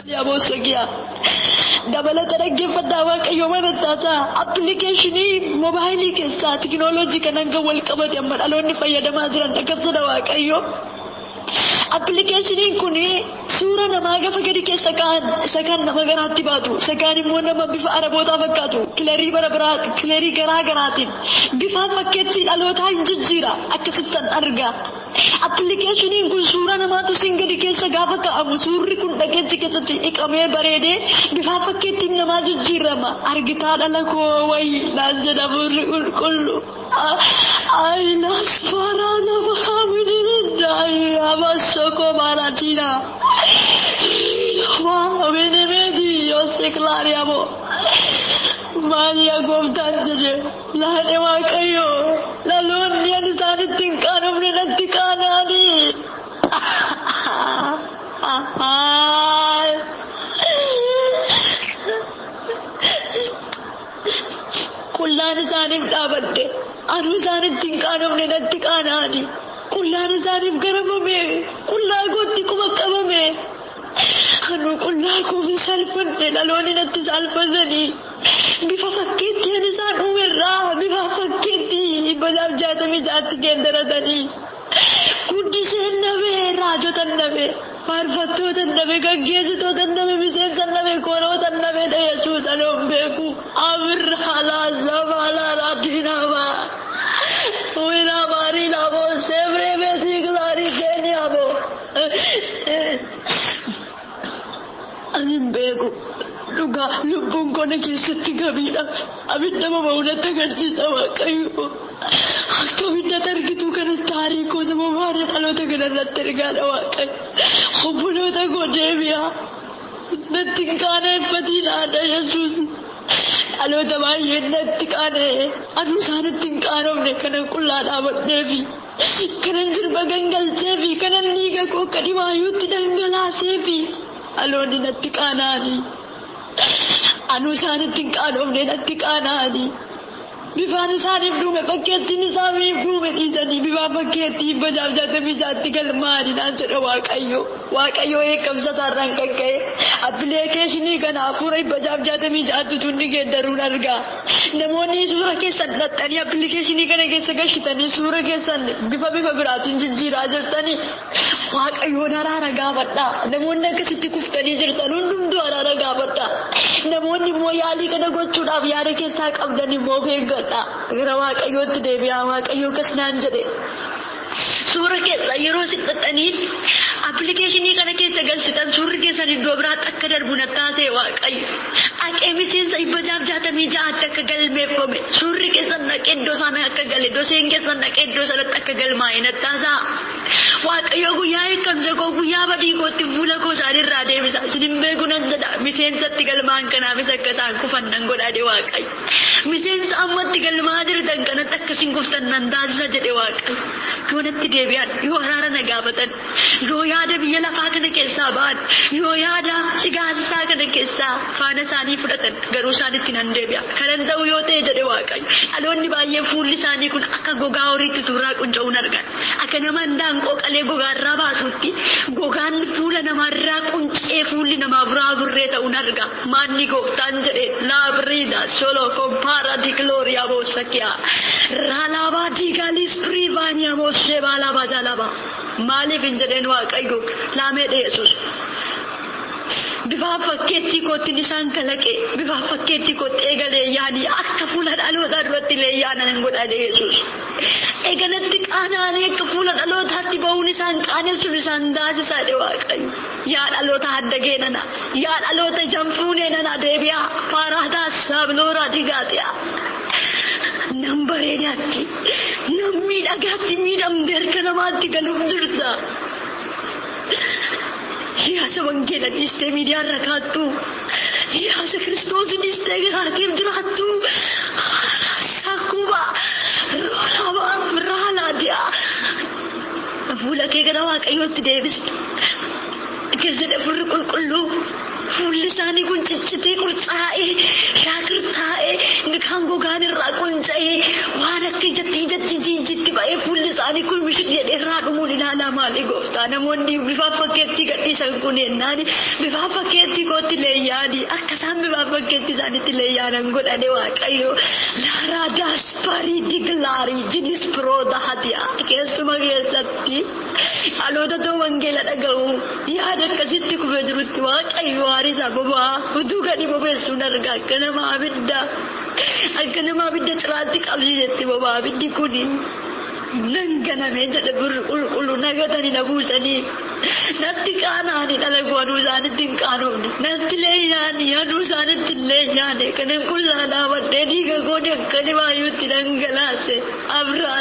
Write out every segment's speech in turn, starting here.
يا موسيقى دبل ترجع فداوا كيوم التاسع أبليكيشني موبايلي كسا تكنولوجي كنان قول كبد يمر ألون فيدا ما درن أكسر واقعيو أبليكيشني كوني سورة نماغا فكري سكان نماغا ناتي باتو سكان مونا ما بيفا عربوتا فكاتو كلاري برابرات كلاري غراغراتين بيفا فكتي ألوتا انجزيرا أكسطن أرغا أبليكيشني كون سورة نماتو سنگري كيسا غافا كأبو سوري كون دكتي كتتي إقامي بريدي بيفا فكتي نماجو جيرما أرغتا لكو وي نانجد أبوري كلو أي ناسفانا نفخامي Dai amasoko maratina. Wow, bene vedi, io se clariamo. Maria govdanje, la ne wakayo, la lonia ni sani tinkano mne tikana ni. Kullani sani mdabante, anu sani tinkano mne tikana ni. كلنا زارب قربمه كلنا قدي كم كممه خنو كلنا كم سالفن لالوني نتسالفني بفكرتي أنا سان أمرا بفكرتي بجاب جات ميجات كندرا دني كودي سنبه راجو تنبه مارفتو تنبه كجيزتو تنبه بيسن تنبه كورو تنبه ده يسوع سلام بيكو أمر حالا زبالا رابينا ما وينا ماري لابو سبري بيتي كلاري كيني أبو أمين بيكو لوكا لبون كونه كيستي كبيرة أمين دم مونا تكرتي سوا كيو أكمل تركتو كان تاريخو سما ماري ألو تكنا نترجع واقعي خبولو تكودي بيا نتكانه بدينا ده يسوع ألو تبايي نتكانه أنو سانة تكانه منكنا كلنا نابدني كنا نجرب جنگل سيفي كنا نيجا كو كريما يوتي جنگلا سيفي ألو نتكانه دي أنو سانة تكانه منكنا دي بيفان ساري برومه بكيتي نسامي برومه إنساني بيفان بكيتي بجاب جاته بيجاتي كلماري نانجر واقعيو एक कम सा सारंग के एप्लीकेशनी का ना पूरा बजाब जाते मी जातु चुन्नी के दरुना लगा नमोनी सूरा के सन्नतनी एप्लीकेशनी का ने के सगशितनी सूरा के सन बिफा बिरातिन जिंजी राजरतनी वाقعيو नारा रगा बट्टा नमोने के सिटी कुफ्तनी जरतनु दुम द्वारा रगा बट्टा नमोनी मोयाली का न गोचुड़ा बियारे के साक अबदनी मोफे गता वाقعيو देबिया वाقعيو कसनान जदे सूरा के यरो सिततनी एप्लीकेशनी का के सगल सितन सूरा के सनी डोबरात अकदर बुनता से वाقعي आकेमिसिन से बजाब जाता मी जा तक गल में पमे सूरा के सन के दोसा में अकगल दोसें के सन के दोसा तक गल माइनता सा वाقعيو गुया कम जगो गुया बदी को तिबुला को सारे राडे मिसा सिनिम्बे गुनन जदा मिसेन सत्तिगल मान कना मिसा कसा को फन्नन गोडाडे वाقعي मिसेन अम्मत्तिगल मादर दंकन तक सिंगुफ्तन नंदाज जदे वाقعي कोनत्ति देबियान यो हरारा नगाबतन यो याद बियला फाकन के साबान यो यादा सिगास साकन के सा फाना सानी फुडतन गरु सानी तिनन देबिया खरंदा यो ते जदे वाقعي अलोनी बाये फूली सानी कुन अक्का गोगावरी तुरा कुन जौनरगन अक्का नमंदां को कले गोगारा बासुtti गोगान फूला नमर्रा कुन ए फूली नमा ब्राबुरे ता उनरगा मान्नी गोफ्तान जदे लाब्रीदा सोलो को पारा di gloria bosakya ralaba di galis privania moshe bala bajalaba malik injeden waaqayyo lame de yesus bifa fakketti ko tinisan kalake bifa fakketti ko egale yani akka fulan aloda duttile yana ngoda de yesus eganatti qanane akka fulan aloda hatti bawunisan qanesu bisan daji sade waaqayyo ya alota haddage nana ya alota jamfune nana debiya farahda sablora digatiya number A जाती नम्मी लगाती मीडम देर करना मारती कलुम जुड़ता यहाँ से वंके लगी से मीडिया रखा तू यहाँ से क्रिस्टोस निस्ते के हाकिम जुड़ा तू साकुबा राला दिया फूला के करवा कहीं होती देविस किसी ने फुर Kullu fuulli isaanii kun ciccitee qurxaa'ee shaakirtaa'ee nikaan gogaan irraa qunca'ee waan akka ijatti jiijitti ba'ee fuulli isaanii kun mishit jedhee irraa dhumuun ilaalaa maalii gooftaa namoonni bifa fakkeetti gadhiisan kun yennaani bifa fakkeetti kootti leeyyaani akka isaan bifa fakkeetti isaanitti leeyyaanan godhane waaqayyo laaraa daasparii diglaarii jinis pirooda hatiyaa keessuma keessatti dhaloota too wangeela dhaga'u yaada akkasitti kufee jirutti waaqayyo haarisaa bobaa utuu gadi bobeessuun argaa akka nama abidda ciraatti qabsiisetti bobaa abiddi kuni nanganamee jedhe birri qulqullu nagatanii na buusanii natti qaanaanii dhalaguu aduu isaanitti hin qaanoofne natti leeyyaanii aduu isaanitti hin leeyyaane kanan qullaa dhaabadhee dhiiga kooni akkani baay'uutti dhangalaase abraa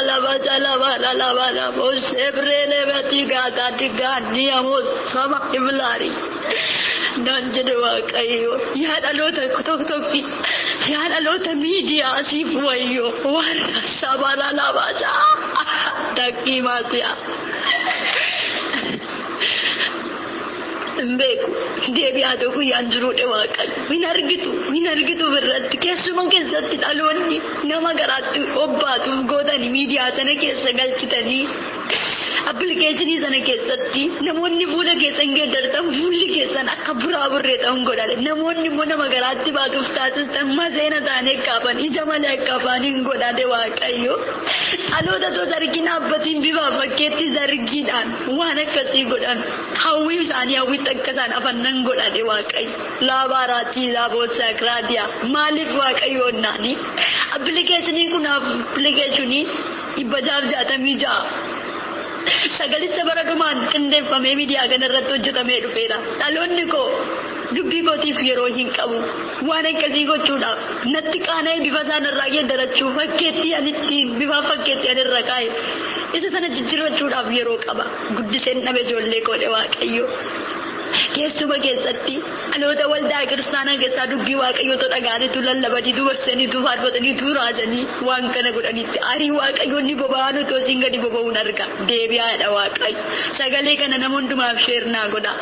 labaa boosee bireelee batii gaataatti gaannii amoo sama iblaarii nan jedhe waaqayyo yaa dhaloota tokki yaa dhaloota miidiyaa asiif wayyoo warra sabara labaasaa takkii maatiyaa Mbeku deebi'aa tokko yaan jiruudha waaqayyo hin argitu birratti keessuma keessatti dhaloonni nama garaatti obbaatuuf gootanii miidiyaa sana keessa galchitanii appliikeeshinii sana keessatti namoonni fuula keessan geeddartan fuulli keessan akka buraa burree ta'uun godhadha namoonni immoo nama garaatti baatuuf taasistan maseena ta'anii akkaafan ija malee akkaafan hin godhadhe waaqayyo dhaloota too zargiin abbatiin bifa fakkeetti zargiidhaan waan akkasii godhan hawwii isaanii hawwitti akka isaan afannan godhadhe waaqayyo laabaaraatii laaboosaa kiraadiyaa maaliif waaqayyoon naani appliikeeshinii kun appliikeeshinii 166 sagalicha baradumaan qindeeffamee miidiyaa kanarratti hojjetamee dhufeera dhaloonni koo dubbii kootiif yeroo hin qabu waan akkasii gochuudhaaf natti qaana'ee bifa isaanirraa geeddarachuu fakkeetti anittiin bifa fakkeetti anirra kaa'e isa sana jijjiirrachuudhaaf yeroo qaba guddiseen dhabe ijoollee koodhe waaqayyo keessuma keessatti dhaloota waldaa kiristaanaa keessaa dubbii waaqayyoota dhagaanitu lallabaniitu barsiisaniitu faarfataniitu raajanii waan kana godhanitti arii waaqayyoonni boba'an otoo siin gadi boba'uun arga deebi'aadha waaqayyo sagalee kana nama hundumaaf sheernaa godha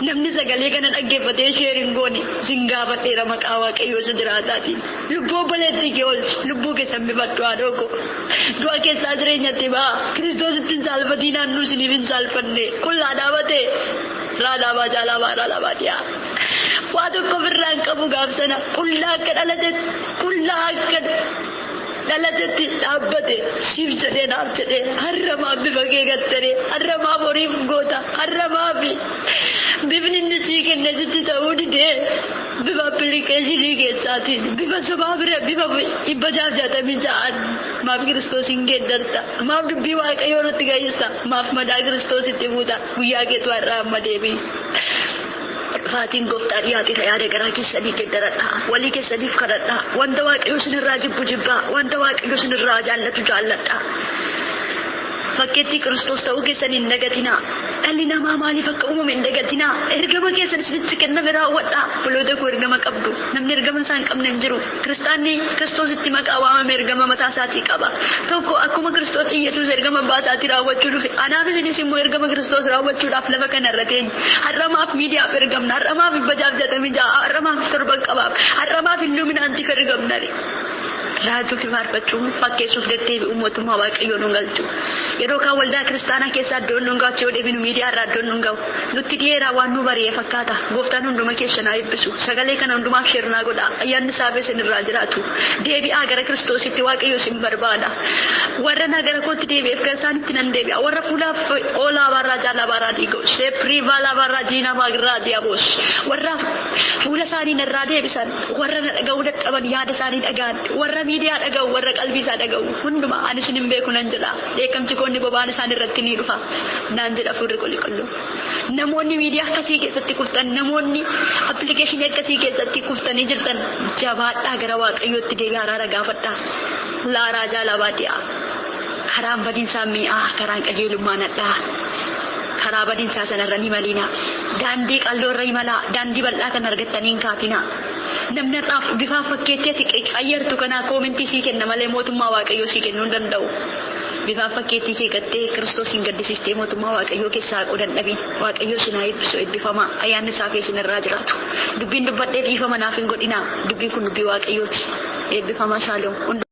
namni sagalee kana dhaggeeffatee sheerin goone siin gaafadheera maqaa waaqayyoo isa jiraataatiin lubbuu obboleettii kee oolchi lubbuu keessan bifadhu haadhoo koo du'a keessaa jireenyatti ba'a kiristoositti hin saalfatiin naannoo isiniif hin saalfanne qullaa dhaabatee Rada baca laba dia. Waktu keberan kamu gapsana, pulla ke dalam abad sif jadi nak jadi, haram abi bagi kateri, haram abori gota, haram abi. Bibini nasikin nasi tahu dia, biba aplikasi ni saat ini, biba sebab biba ibajah jatuh mijaan, maaf Kristus ingin derta, maaf biba kayu tiga isa, maaf mada Kristus itu muda, buaya gitu haram madebi. Fatin goftari hati saya ada gerak sedikit derata, wali ke sedikit kerata, wanda wak yusin raja pujibba, wanda wak yusin raja anda tu jalata. Faketi Kristus tahu kesan negatina, alina mama ni fakku umum negatina, ergama kesan sedikit kena merawat dah, perlu tu ergama kabdu, namni ergama sang kam nenjeru, Kristani Kristus itu mak awam ergama mata sati kaba, tahu ko aku mak Kristus ini tu ergama bahasa hati rawat curu, anak sini semua ergama Kristus rawat curu afla makan naratin, haram af media ergam, haram af bajab jatuh meja, haram af terbang kabab, haram af illuminati ergam nari. Raju firman bacung pakai sufdeti umat mawak iyo nunggal tu. Yero kau walda Kristana kesat don nunggal code binu media radon nunggal. Nuti dia rawan nu bari fakata. Goftan undu makesha na ibesu. Sagale kan undu makshir na goda. Ayan sabe sen rajratu. Devi agar Kristus itu wak iyo sim berbada. Warna agar kau devi efkasan tinan devi. Warna fula ola baraja la baradigo. Sepri bala barajina magra dia bos. Warna fula sani nerade bisan. Warna gaudat aban yada sani agan. Warna media ada warra qalbii isaa dhaga'u hunduma ani sin hin beeku nan jedha deekamti koonni bobaan isaan irratti ni dhufa nan jedha furri qulqullu namoonni media akkasii keessatti kuftan namoonni application akkasii keessatti kuftanii jirtan jabaadhaa gara waaqayyootti deebi'aa araara gaafadhaa laaraa jaalabaati'a karaan badiinsaa mi'aa karaan qajeelummaa nadhaa karaa badiinsaa sanarra ni malina daandii qalloorra imala daandii bal'aa kan argattaniin kaatina namni raaf bifa fakkeetti ayyartu kana koomenti sii kenna malee mootummaa waaqayyoo sii kennuu hin danda'u bifa fakkeetii kee gattee Kiristoosiin gaddisiistee mootummaa Waaqayyoo keessaa qodan dhabiin Waaqayyoo sinaa eebbisu eebbifama ayyaanni isaa keessan irraa jiraatu dubbiin dubbadhee dhiifama naaf hin godhinaa dubbiin kun dubbii Waaqayyooti eebbifama Shaaloom.